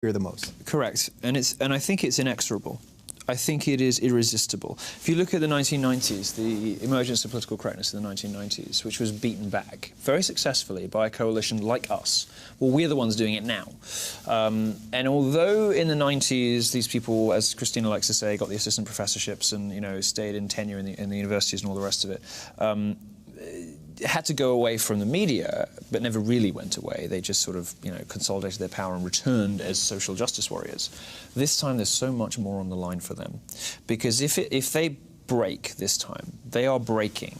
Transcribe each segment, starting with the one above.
fear the most. Correct, and I think it's inexorable. I think it is irresistible. If you look at the 1990s, the emergence of political correctness in the 1990s, which was beaten back very successfully by a coalition like us, well, we're the ones doing it now. And although in the 90s these people, as Christina likes to say, got the assistant professorships and stayed in tenure in the universities and all the rest of it, had to go away from the media, but never really went away. They just sort of, consolidated their power and returned as social justice warriors. This time, there's so much more on the line for them, because if they break this time, they are breaking.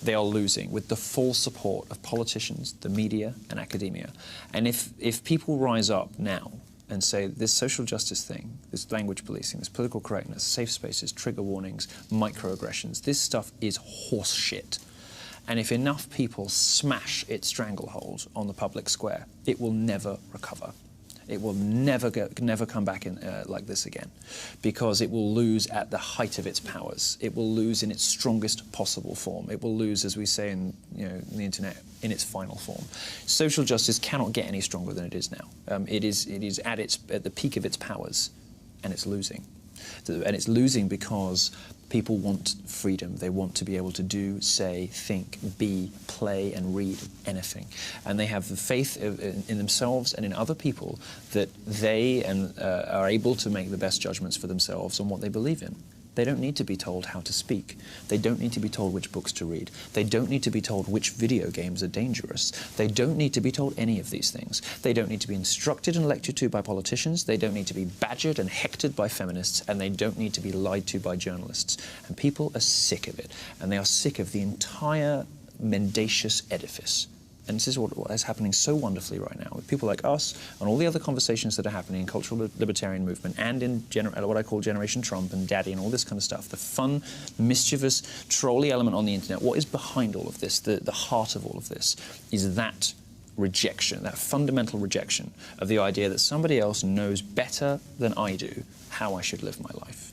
They are losing with the full support of politicians, the media, and academia. And if people rise up now and say this social justice thing, this language policing, this political correctness, safe spaces, trigger warnings, microaggressions, this stuff is horse shit. And if enough people smash its stranglehold on the public square, it will never recover. It will never come back in like this again, because it will lose at the height of its powers. It will lose in its strongest possible form. It will lose, as we say in the internet, in its final form. Social justice cannot get any stronger than it is now. It is at the peak of its powers, and it's losing. And it's losing because people want freedom. They want to be able to do, say, think, be, play, and read anything. And they have the faith in themselves and in other people that they are able to make the best judgments for themselves on what they believe in. They don't need to be told how to speak. They don't need to be told which books to read. They don't need to be told which video games are dangerous. They don't need to be told any of these things. They don't need to be instructed and lectured to by politicians. They don't need to be badgered and hectored by feminists. And they don't need to be lied to by journalists. And people are sick of it. And they are sick of the entire mendacious edifice. And this is what is happening so wonderfully right now with people like us and all the other conversations that are happening in cultural libertarian movement and in what I call Generation Trump and Daddy and all this kind of stuff. The fun, mischievous, trolly element on the internet. What is behind all of this, the heart of all of this, is that rejection, that fundamental rejection of the idea that somebody else knows better than I do how I should live my life.